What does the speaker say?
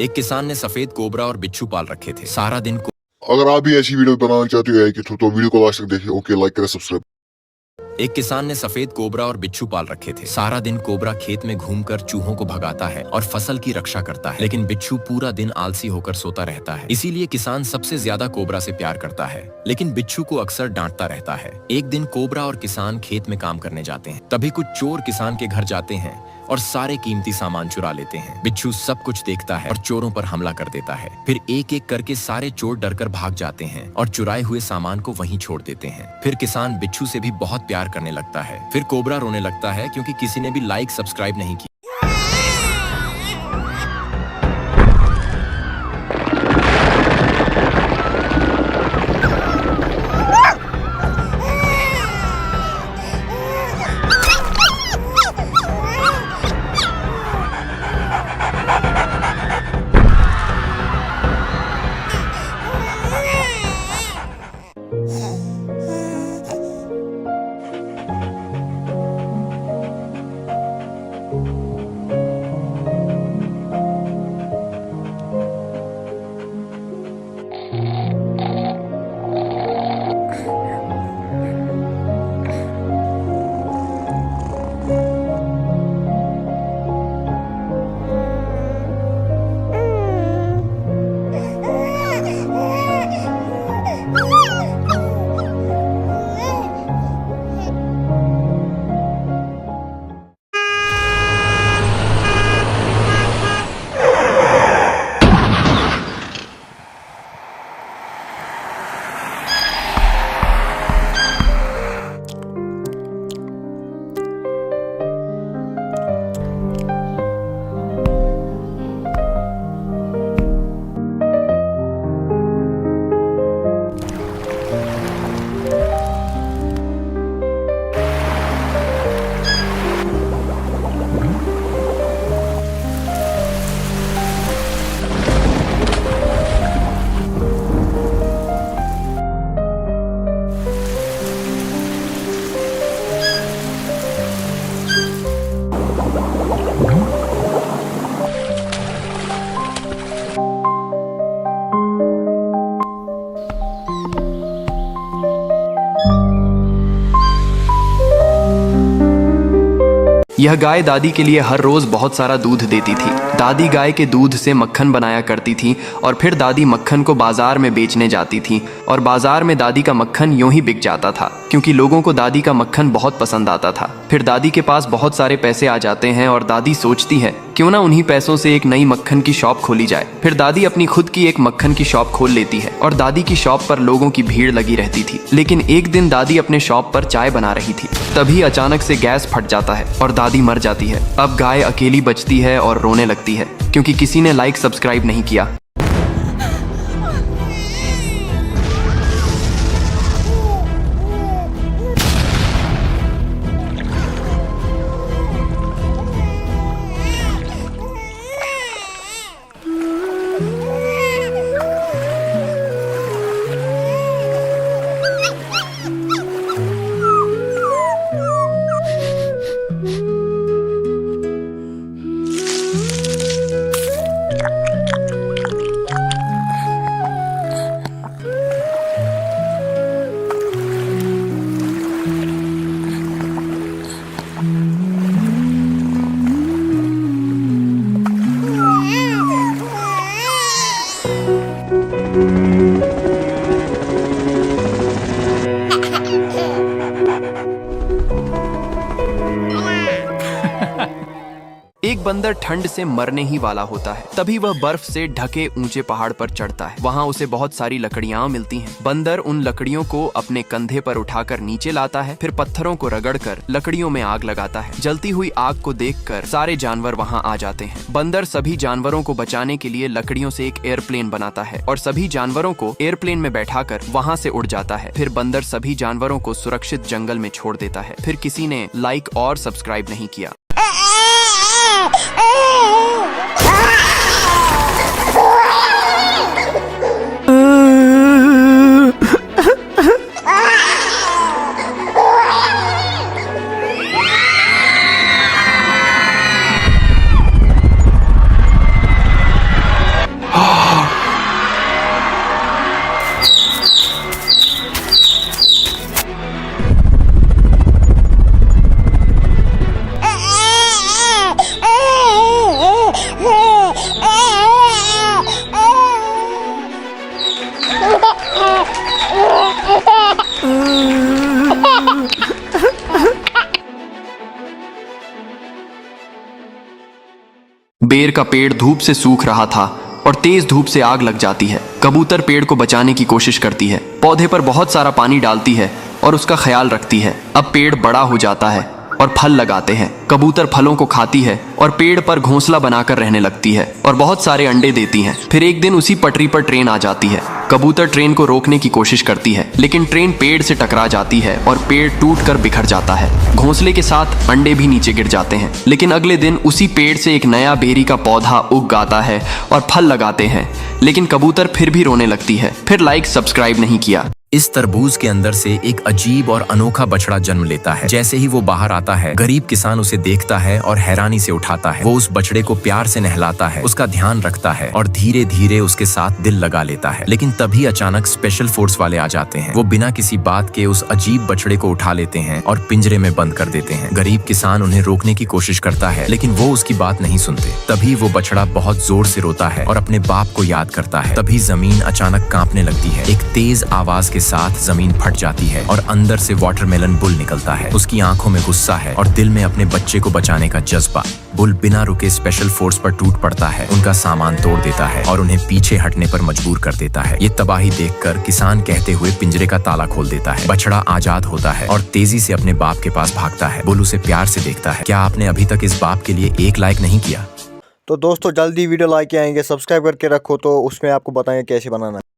एक किसान ने सफेद कोबरा और बिच्छू पाल रखे थे। सारा दिन अगर आप भी ऐसी वीडियो बनाना चाहते हो कि तो वीडियो को लास्ट तक देखिए। ओके, लाइक करें, सब्सक्राइब। एक किसान ने सफेद कोबरा और बिच्छू पाल रखे थे। सारा दिन कोबरा खेत में घूमकर चूहों को भगाता है और फसल की रक्षा करता है, लेकिन बिच्छू पूरा दिन आलसी होकर सोता रहता है। इसीलिए किसान सबसे ज्यादा कोबरा से प्यार करता है, लेकिन बिच्छू को अक्सर डांटता रहता है। एक दिन कोबरा और किसान खेत में काम करने जाते हैं। तभी कुछ चोर किसान के घर जाते हैं और सारे कीमती सामान चुरा लेते हैं। बिच्छू सब कुछ देखता है और चोरों पर हमला कर देता है। फिर एक एक करके सारे चोर डरकर भाग जाते हैं और चुराए हुए सामान को वहीं छोड़ देते हैं। फिर किसान बिच्छू से भी बहुत प्यार करने लगता है। फिर कोबरा रोने लगता है क्योंकि किसी ने भी लाइक सब्सक्राइब नहीं किया। यह गाय दादी के लिए हर रोज बहुत सारा दूध देती थी। दादी गाय के दूध से मक्खन बनाया करती थी और फिर दादी मक्खन को बाजार में बेचने जाती थी और बाजार में दादी का मक्खन यूं ही बिक जाता था क्योंकि लोगों को दादी का मक्खन बहुत पसंद आता था। फिर दादी के पास बहुत सारे पैसे आ जाते हैं और दादी सोचती है क्यों ना उन्हीं पैसों से एक नई मक्खन की शॉप खोली जाए। फिर दादी अपनी खुद की एक मक्खन की शॉप खोल लेती है और दादी की शॉप पर लोगों की भीड़ लगी रहती थी। लेकिन एक दिन दादी अपने शॉप पर चाय बना रही थी, तभी अचानक से गैस फट जाता है और दादी मर जाती है। अब गाय अकेली बचती है और रोने लगती है क्योंकि किसी ने लाइक सब्सक्राइब नहीं किया। एक बंदर ठंड से मरने ही वाला होता है, तभी वह बर्फ से ढके ऊंचे पहाड़ पर चढ़ता है। वहाँ उसे बहुत सारी लकड़ियाँ मिलती हैं। बंदर उन लकड़ियों को अपने कंधे पर उठाकर नीचे लाता है, फिर पत्थरों को रगड़कर लकड़ियों में आग लगाता है। जलती हुई आग को देखकर सारे जानवर वहाँ आ जाते हैं। बंदर सभी जानवरों को बचाने के लिए लकड़ियों से एक एयरप्लेन बनाता है और सभी जानवरों को एयरप्लेन में बैठाकर वहाँ से उड़ जाता है। फिर बंदर सभी जानवरों को सुरक्षित जंगल में छोड़ देता है। फिर किसी ने लाइक और सब्सक्राइब नहीं किया। बेर का पेड़ धूप से सूख रहा था और तेज धूप से आग लग जाती है। कबूतर पेड़ को बचाने की कोशिश करती है, पौधे पर बहुत सारा पानी डालती है और उसका ख्याल रखती है। अब पेड़ बड़ा हो जाता है और फल लगाते हैं। कबूतर फलों को खाती है और पेड़ पर घोंसला बनाकर रहने लगती है और बहुत सारे अंडे देती है। फिर एक दिन उसी पटरी पर ट्रेन आ जाती है। कबूतर ट्रेन को रोकने की कोशिश करती है, लेकिन ट्रेन पेड़ से टकरा जाती है और पेड़ टूटकर बिखर जाता है। घोंसले के साथ अंडे भी नीचे गिर जाते हैं। लेकिन अगले दिन उसी पेड़ से एक नया बेरी का पौधा उग आता है और फल लगाते हैं। लेकिन कबूतर फिर भी रोने लगती है। फिर लाइक सब्सक्राइब नहीं किया। इस तरबूज के अंदर से एक अजीब और अनोखा बछड़ा जन्म लेता है। जैसे ही वो बाहर आता है, गरीब किसान उसे देखता है और हैरानी से उठाता है। वो उस बछड़े को प्यार से नहलाता है, उसका ध्यान रखता है और धीरे धीरे उसके साथ दिल लगा लेता है। लेकिन तभी अचानक स्पेशल फोर्स वाले आ जाते हैं। वो बिना किसी बात के उस अजीब बछड़े को उठा लेते हैं और पिंजरे में बंद कर देते हैं। गरीब किसान उन्हें रोकने की कोशिश करता है, लेकिन वो उसकी बात नहीं सुनते। तभी वो बछड़ा बहुत जोर से रोता है और अपने बाप को याद करता है। तभी जमीन अचानक कांपने लगती है। एक तेज आवाज के साथ जमीन फट जाती है और अंदर से वाटरमेलन बुल निकलता है। उसकी आंखों में गुस्सा है और दिल में अपने बच्चे को बचाने का जज्बा। बुल बिना रुके स्पेशल फोर्स पर टूट पड़ता है, उनका सामान तोड़ देता है और उन्हें पीछे हटने पर मजबूर कर देता है। ये तबाही देखकर किसान कहते हुए पिंजरे का ताला खोल देता है। बछड़ा आजाद होता है और तेजी से अपने बाप के पास भागता है। बुल उसे प्यार से देखता है। क्या आपने अभी तक इस बाप के लिए एक लाइक नहीं किया? तो दोस्तों जल्दी वीडियो लाइक आएंगे, सब्सक्राइब करके रखो तो उसमें आपको बताएंगे कैसे बनाना है।